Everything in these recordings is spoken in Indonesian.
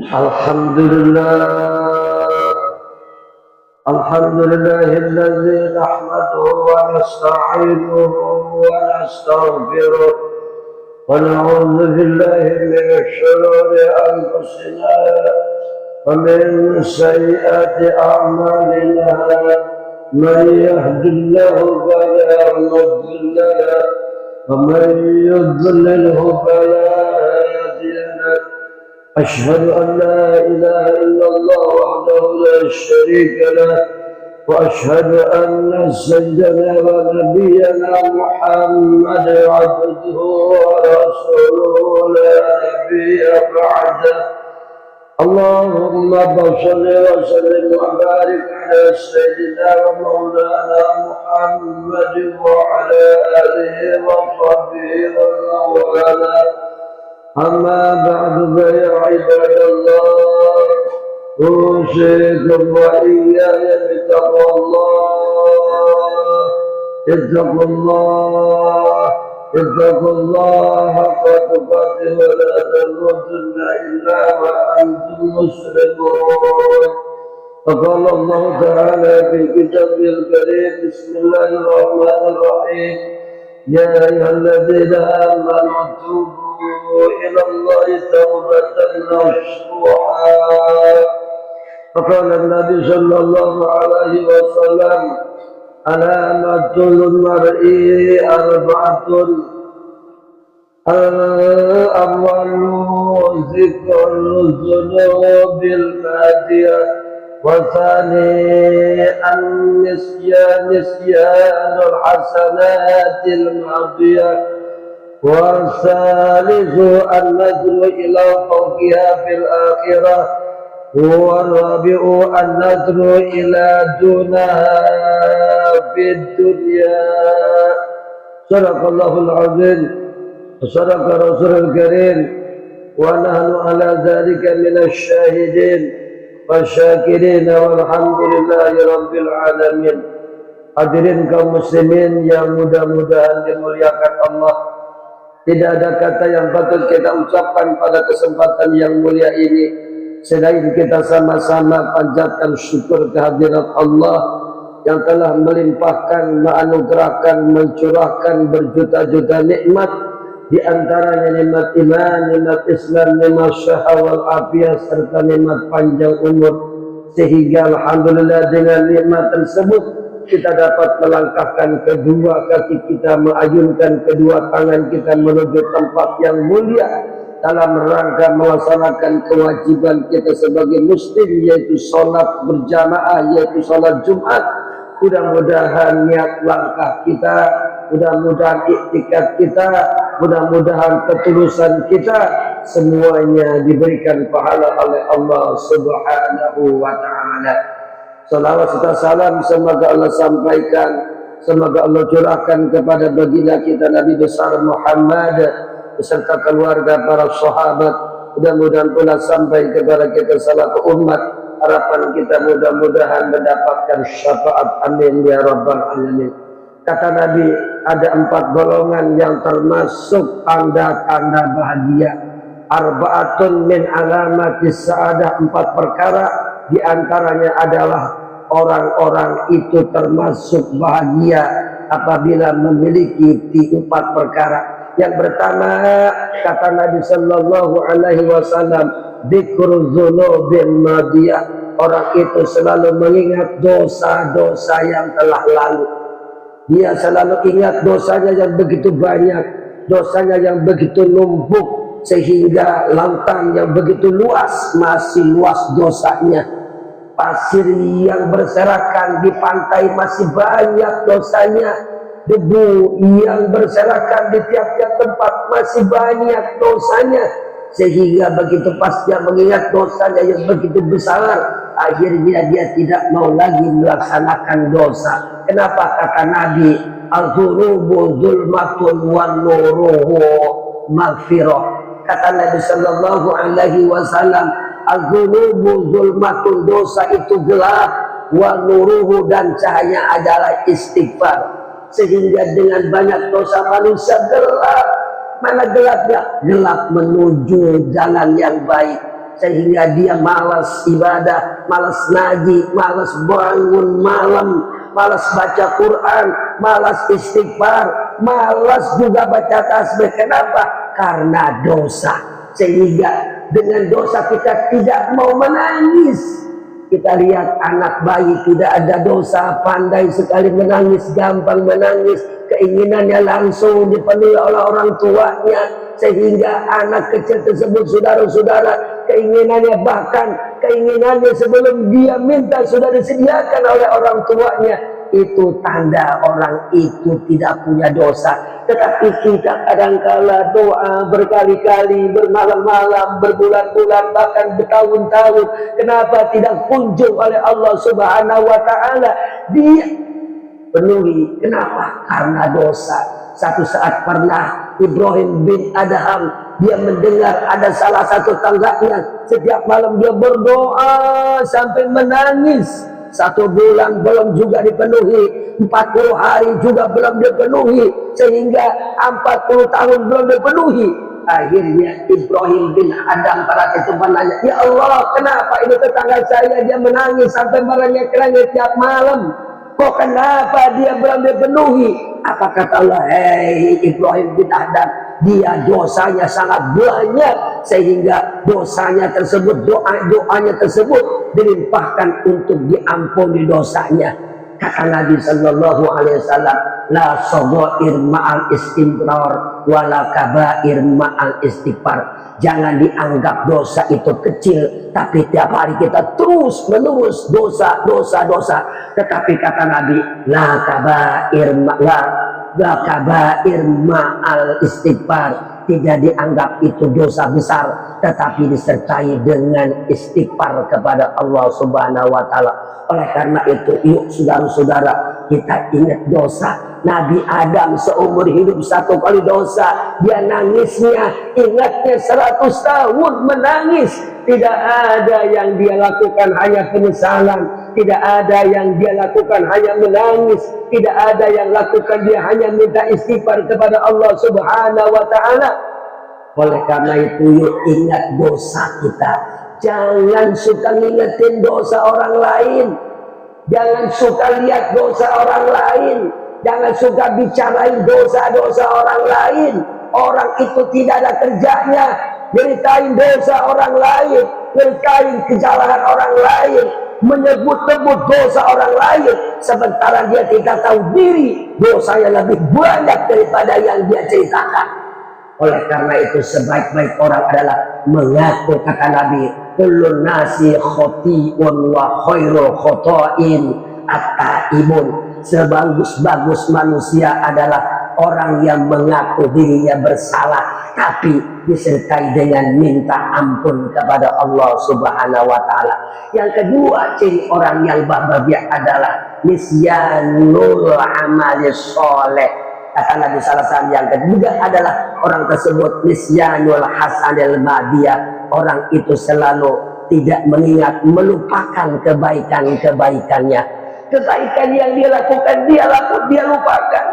الحمد لله الحمد لله الذي نحمده ونستعينه ونستغفره ونعوذ بالله من شرور أنفسنا ومن سيئات أعمالنا من يهد الله فلا مضل له ومن يضلله فلا هادي له. أشهد أن لا إله إلا الله وحده لا شريك له وأشهد أن سيدنا ونبينا محمد عبده ورسوله لا نبي بعده. اللهم صل وسلم وبارك على سيدنا ومولانا محمد وعلى آله وصحبه ومن والاه. أما بعد فيا عباد الله أوصيكم وإياي بتقوى الله. اتقوا الله حق تقاته ولا تموتن إلا وأنتم مسلمون. فقال الله تعالى في كتابه الكريم: بسم الله الرحمن الرحيم. يا أيها الذين آمنوا توبوا إلى الله توبة نصوحا. فقال النبي صلى الله عليه وسلم: علامة المرء أربعة: الأول ذكر الذنوب الماضية، والثاني نسيان الحسنات الماضية، والثالث النظر إلى فوقها في الآخرة، والرابع النظر إلى دونها في الدنيا. صدق الله العظيم وصدق رسول الكريم ونحن على ذلك من الشاهدين والsyakirina walhamdulillahi rabbil alamin. Hadirin kaum muslimin yang mudah-mudahan dimuliakan Allah. Tidak ada kata yang patut kita ucapkan pada kesempatan yang mulia ini selain kita sama-sama panjatkan syukur kehadirat Allah yang telah melimpahkan, menganugerahkan, mencurahkan berjuta-juta nikmat, di antaranya nikmat iman, nikmat Islam, nikmat syahwat afiyah serta nikmat panjang umur, sehingga alhamdulillah dengan nikmat tersebut kita dapat melangkahkan kedua kaki kita, mengayunkan kedua tangan kita menuju tempat yang mulia dalam rangka melaksanakan kewajiban kita sebagai muslim, yaitu sholat berjamaah, yaitu sholat Jumat. Mudah-mudahan niat langkah kita, mudah-mudahan iktikad kita, mudah-mudahan ketulusan kita semuanya diberikan pahala oleh Allah Subhanahu wa ta'ala. Salawat serta salam semoga Allah sampaikan, semoga Allah curahkan kepada baginda kita Nabi besar Muhammad beserta keluarga, para sahabat. Mudah-mudahan pula sampai kepada kita selaku umat. Harapan kita mudah-mudahan mendapatkan syafaat, amin ya rabbal alamin. Kata Nabi, ada 4 golongan yang termasuk tanda-tanda bahagia. Arba'atun min alamatis sa'adah, 4 perkara di antaranya adalah orang-orang itu termasuk bahagia apabila memiliki 4 perkara. Yang pertama, kata Nabi sallallahu alaihi wasallam, dzikrul dzunubil madiyah. Orang itu selalu mengingat dosa-dosa yang telah lalu. Dia selalu ingat dosanya yang begitu banyak, dosanya yang begitu numpuk, sehingga lautan yang begitu luas masih luas dosanya. Pasir yang berserakan di pantai masih banyak dosanya. Debu yang berserakan di tiap-tiap tempat masih banyak dosanya. Sehingga begitu pas dia mengingat dosanya yang begitu besar, akhirnya dia tidak mau lagi melaksanakan dosa. Kenapa? Kata Nabi, al-dzunubu zulmatun wan nuruhu maghfirah. Kata Nabi sallallahu alaihi wasallam, al-dzunubu zulmatun, dosa itu gelap, wan nuruhu, dan cahaya adalah istighfar. Sehingga dengan banyak dosa manusia gelap. Mana gelapnya? Gelap menuju jalan yang baik. sehingga dia malas ibadah, malas ngaji, malas bangun malam, malas baca Quran, malas istighfar, malas juga baca tasbih. Kenapa? Karena dosa. Sehingga dengan dosa kita tidak mau menangis. Kita lihat anak bayi tidak ada dosa, pandai sekali menangis, gampang menangis, keinginannya langsung dipenuhi oleh orang tuanya, sehingga anak kecil tersebut, saudara-saudara, keinginannya sebelum dia minta sudah disediakan oleh orang tuanya. Itu tanda orang itu tidak punya dosa. Tetapi kita kadangkala doa berkali-kali, bermalam-malam, berbulan-bulan, bahkan bertahun-tahun, kenapa tidak kunjung oleh Allah Subhanahu wa Ta'ala? Dia penuhi. Kenapa? Karena dosa. Satu saat pernah Ibrahim bin Adham, dia mendengar ada salah satu tangganya, setiap malam dia berdoa sampai menangis. 1 bulan belum juga dipenuhi, 40 hari juga belum dipenuhi, sehingga 40 tahun belum dipenuhi. Akhirnya Ibrahim bin Adham pada itu menanya, ya Allah, kenapa ini tetangga saya dia menangis sampai merengek-rengek tiap malam? Kok kenapa dia belum dipenuhi? Apa kata Allah? Hei Ibrahim bin Adham, dia dosanya sangat banyak, sehingga dosanya tersebut, doanya tersebut dilimpahkan untuk diampuni dosanya. Kata Nabi Sallallahu Alaihi Wasallam, la sogoir ma'al istimrar wala kabair ma'al istighfar. Jangan dianggap dosa itu kecil, tapi tiap hari kita terus menerus dosa. Tetapi kata Nabi, la kabair ma'al istighfar. Tidak dianggap itu dosa besar, tetapi disertai dengan istighfar kepada Allah Subhanahu wa Ta'ala. Oleh karena itu, yuk saudara-saudara, kita ingat dosa. Nabi Adam seumur hidup 1 kali dosa, dia nangisnya, ingatnya 100 tahun menangis. Tidak ada yang dia lakukan hanya penyesalan, tidak ada yang dia lakukan hanya menangis, tidak ada yang lakukan dia hanya minta istighfar kepada Allah Subhanahu wa Ta'ala. Oleh karena itu, yuk ingat dosa kita. Jangan suka ngingetin dosa orang lain, jangan suka lihat dosa orang lain, jangan suka bicarain dosa-dosa orang lain. Orang itu tidak ada kerjanya ceritain dosa orang lain, ceritain kesalahan orang lain, menyebut-nyebut dosa orang lain, sementara dia tidak tahu diri dosanya lebih banyak daripada yang dia ceritakan. Oleh karena itu, sebaik-baik orang adalah mengaku, kata Nabi, kullun nasi khoti'un wa khairul khoto'in at-ta'imun. Sebagus-bagus manusia adalah orang yang mengaku dirinya bersalah, tapi disertai dengan minta ampun kepada Allah Subhanahu wa Ta'ala. Yang kedua, ciri orang yang bahagia adalah nisyanul amali sholeh. Kata Nabi SAW, yang ketiga adalah orang tersebut nisyanul hasanil madiyah. Orang itu selalu tidak mengingat, melupakan kebaikan-kebaikannya. Kebaikan yang dia lakukan, dia lupakan.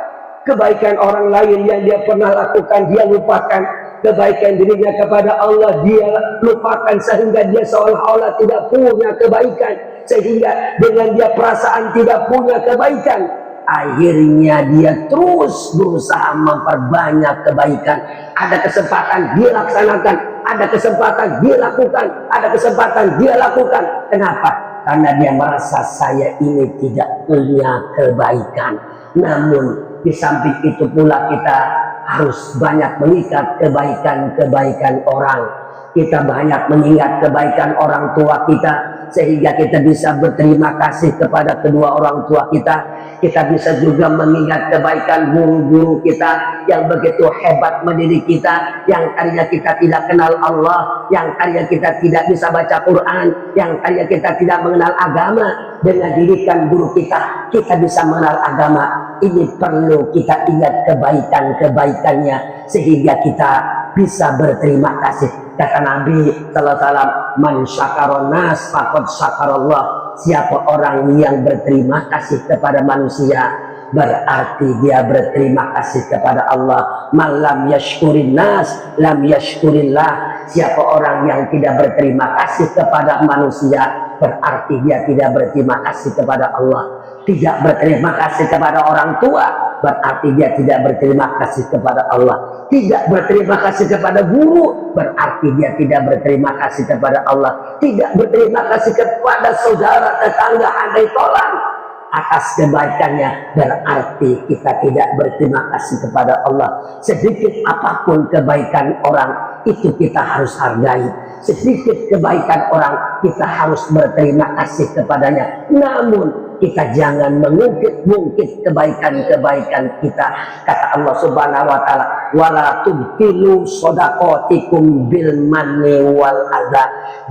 Kebaikan orang lain yang dia pernah lakukan, dia lupakan. Kebaikan dirinya kepada Allah, dia lupakan, sehingga dia seolah-olah tidak punya kebaikan. Sehingga dengan dia perasaan tidak punya kebaikan, akhirnya dia terus berusaha memperbanyak kebaikan. Ada kesempatan dia laksanakan, ada kesempatan dia lakukan, ada kesempatan dia lakukan. Kenapa? Karena dia merasa saya ini tidak punya kebaikan. Namun di samping itu pula kita harus banyak mengikat kebaikan-kebaikan orang. Kita banyak mengingat kebaikan orang tua kita, sehingga kita bisa berterima kasih kepada kedua orang tua kita. Kita bisa juga mengingat kebaikan guru-guru kita yang begitu hebat mendidik kita, yang tadinya kita tidak kenal Allah, yang tadinya kita tidak bisa baca Quran, yang tadinya kita tidak mengenal agama. Dengan didikan guru kita, kita bisa mengenal agama. Ini perlu kita ingat kebaikan-kebaikannya, sehingga kita bisa berterima kasih. Kata Nabi sallallahu alaihi wasallam, man syakaron nas faqad syakarallah. Siapa orang yang berterima kasih kepada manusia, berarti dia berterima kasih kepada Allah. Malam yashkurin nas lam yashkurillah. Siapa orang yang tidak berterima kasih kepada manusia, berarti dia tidak berterima kasih kepada Allah. Tidak berterima kasih kepada orang tua, berarti dia tidak berterima kasih kepada Allah. Tidak berterima kasih kepada guru, berarti dia tidak berterima kasih kepada Allah. Tidak berterima kasih kepada saudara tetangga andai tolak atas kebaikannya, berarti kita tidak berterima kasih kepada Allah. Sedikit apapun kebaikan orang, itu kita harus hargai. Sedikit kebaikan orang, kita harus berterima kasih kepadanya. Namun kita jangan mengungkit-ungkit kebaikan-kebaikan kita. Kata Allah Subhanahu wa taala, wala tubtilu shadaqatikum bil manni wal adha.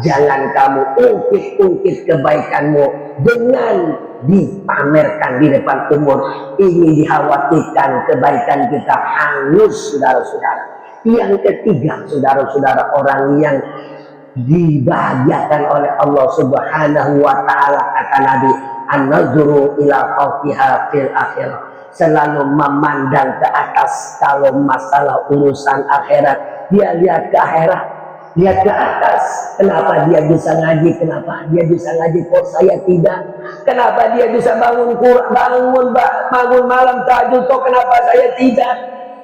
Jangan kamu ungkit-ungkit kebaikanmu dengan dipamerkan di depan umum. Ini dikhawatirkan kebaikan kita hangus, saudara-saudara. Yang ketiga, saudara-saudara, orang yang dibahagiakan oleh Allah Subhanahu wa taala, kata Nabi, an-nazru ila fawqiha fil akhirah. Selalu memandang ke atas kalau masalah urusan akhirat. Dia lihat ke akhirat, lihat ke atas. Kenapa dia bisa ngaji? Kenapa dia bisa ngaji kok saya tidak? Kenapa dia bisa bangun malam tahajud kok kenapa saya tidak?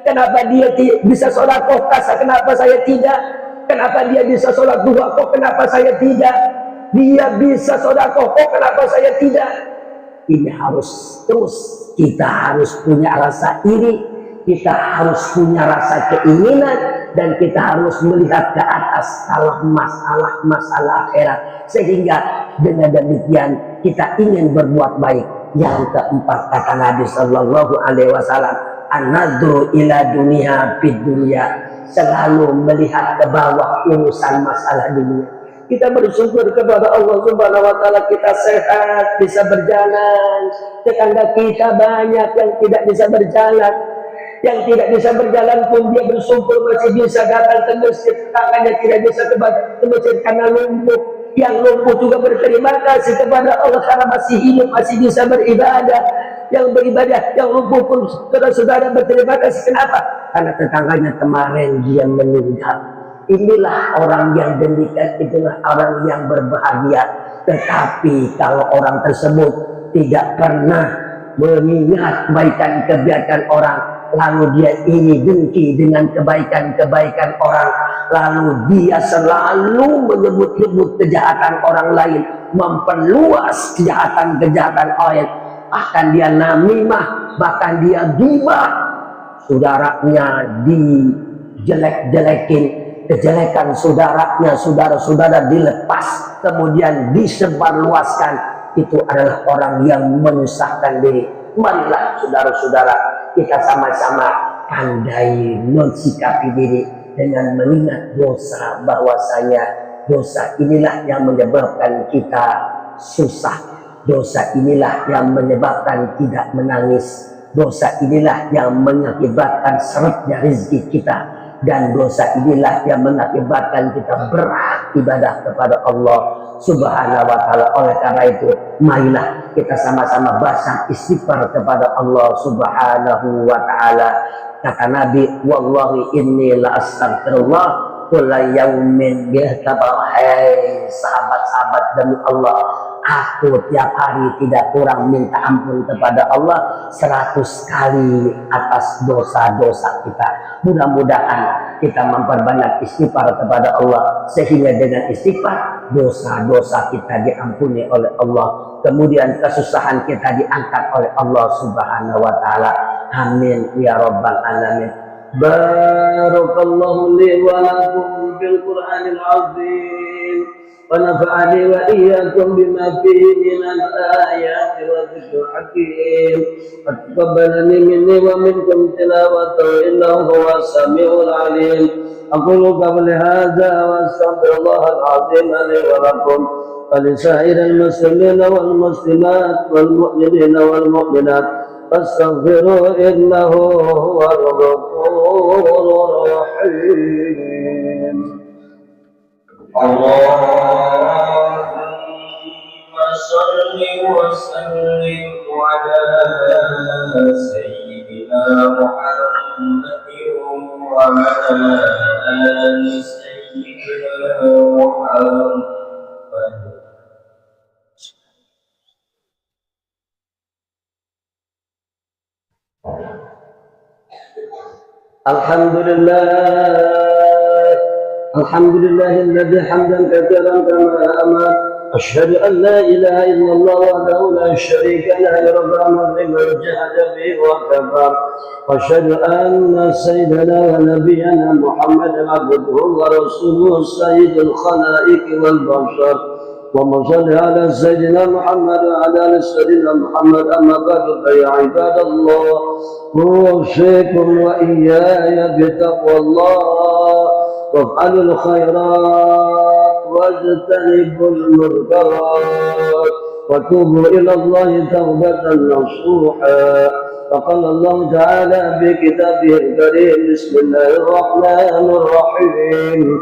Kenapa dia bisa sholat kok kenapa saya tidak? Kenapa dia bisa sholat duha kok kenapa saya tidak? Dia bisa sedekah kok kenapa saya tidak? Ini harus terus, kita harus punya rasa iri, kita harus punya rasa keinginan, dan kita harus melihat ke atas kalau masalah akhirat, sehingga dengan demikian kita ingin berbuat baik. Yang keempat, kata Nabi Sallallahu Alaihi Wasallam, an-nadru ila dunia fid dunya, selalu melihat ke bawah urusan masalah dunia. Kita bersyukur kepada Allah Subhanahu wa taala, kita sehat, bisa berjalan. Tetangga kita banyak yang tidak bisa berjalan. Yang tidak bisa berjalan pun dia bersyukur masih bisa datang ke masjid. Tetangganya tidak bisa ke masjid karena lumpuh. Yang lumpuh juga berterima kasih kepada Allah karena masih hidup, masih bisa beribadah. Yang beribadah, yang lumpuh pun saudara berterima kasih. Kenapa? Karena tetangganya kemarin dia meninggal. Inilah orang yang demikian, itulah orang yang berbahagia. Tetapi kalau orang tersebut tidak pernah mengingat kebaikan orang, lalu dia ini dengki dengan kebaikan-kebaikan orang, lalu dia selalu menyebut-nyebut kejahatan orang lain, memperluas kejahatan-kejahatan orang, bahkan dia namimah, bahkan dia ghibah, saudaranya dijelek-jelekin, kejelekan saudaranya, saudara-saudara dilepas, kemudian disebarluaskan. Itu adalah orang yang menyusahkan diri. Marilah saudara-saudara, kita sama-sama pandai mensikapi diri dengan mengingat dosa, bahwasanya dosa inilah yang menyebabkan kita susah. Dosa inilah yang menyebabkan tidak menangis. Dosa inilah yang mengakibatkan seretnya rezeki kita. Dan dosa inilah yang mengakibatkan kita berat ibadah kepada Allah Subhanahu wa taala. Oleh karena itu, marilah kita sama-sama baca istighfar kepada Allah Subhanahu wa taala. Kata Nabi, wallahi inni la astaghfirullah kulla yaumin hai sahabat-sahabat demi Allah, aku tiap hari tidak kurang minta ampun kepada Allah 100 kali atas dosa-dosa kita. Mudah-mudahan kita memperbanyak istighfar kepada Allah, sehingga dengan istighfar dosa-dosa kita diampuni oleh Allah, kemudian kesusahan kita diangkat oleh Allah Subhanahu wa taala. Amin ya rabbal alamin. Barakallahu li wa lakum bil Qur'anil azim. ونفعني وإياكم بما فيه من الآيات والذكر الحكيم. تقبلني مني ومنكم تلاوته إنه هو السميع العليم. أقول قولي هذا وأستغفر الله العظيم لي ولكم ولسائر المسلمين والمسلمات والمؤمنين والمؤمنات فاستغفروا إنه هو الغفور الرحيم. اللهم صل وسلم على سيدنا محمد وعلى آل سيدنا محمد. الحمد لله الذي حمدا كثيرا كما أمر. أشهد أن لا إله إلا الله وحده لا شريك له يرفع من الجهد به وكفر. وأشهد أن سيدنا ونبينا محمدا عبده ورسوله سيد الخلائق والبشر. اللهم صل على سيدنا محمد وعلى آل سيدنا محمد. أما بعد فيا عباد الله أوصيكم وإياي بتقوى الله وافعلوا الخيرات واجتنبوا المنكرات وتوبوا إلى الله توبة نصوحا. فقال الله تعالى في كتابه الكريم: بسم الله الرحمن الرحيم.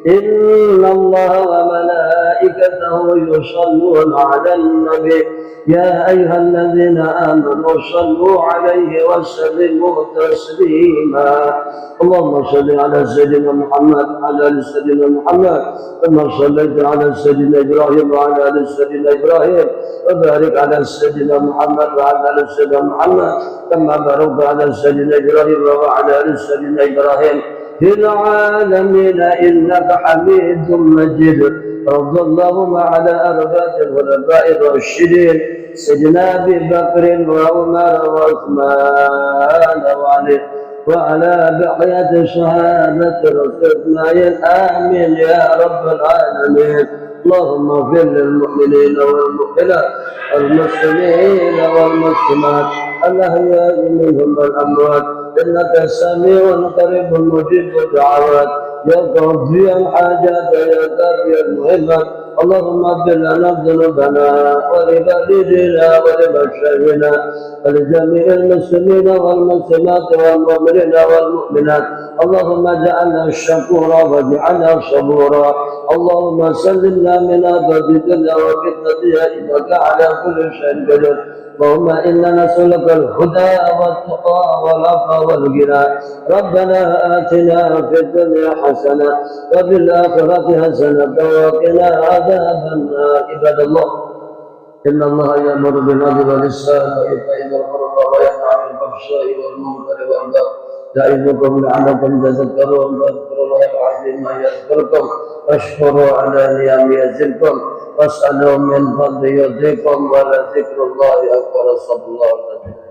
إن الله وملائكته يصلون على النبي يا أيها الذين آمنوا صلوا عليه وسلموا تسليما. اللهم صل على سيدنا محمد وعلى آل سيدنا محمد كما صليت على سيدنا إبراهيم وعلى آل سيدنا إبراهيم وبارك على سيدنا محمد وعلى آل سيدنا محمد كما باركت على سيدنا إبراهيم وعلى آل سيدنا إبراهيم في العالمين إنك حميد مجيد. رضي اللهم على أربعة الخلفاء الراشدين سيدنا أبي بكر وعمر وعثمان وعلي وعلى بقية صحابة رسول الله. آمين يا رب العالمين. اللهم اغفر للمؤمنين والمؤمنات والمسلمين والمسلمات الأحياء منهم والأموات إنك سميع قريب مجيب الدعوات يا قاضي الحاجات يا قاضي المهمات. اللهم اغفر لنا ذنوبنا ولوالدينا ولمشايخنا ولجميع المسلمين والمسلمات والمؤمنين والمؤمنات. اللهم اجعلنا شكورا واجعلنا صبورا. اللهم سلمنا من آفات الدنيا وفتنتها إنك على كل شيء قدير. اللهم إنا نسألك الهدى والتقى والعفو والغنى. ربنا آتنا في الدنيا حسنة وفي الآخرة حسنة وقنا عذاب النار. عباد الله إن الله يأمر بالعدل والإحسان وإيتاء ذي القربى وينهى عن الفحشاء والمنكر والبغي يعظكم لعلكم تذكرون. فاذكروا الله العظيم يذكركم واشكروا على نعمه يزدكم واسألوا من فضله يعطيكم ولذكر الله أكبر. صلى الله عليه وسلم.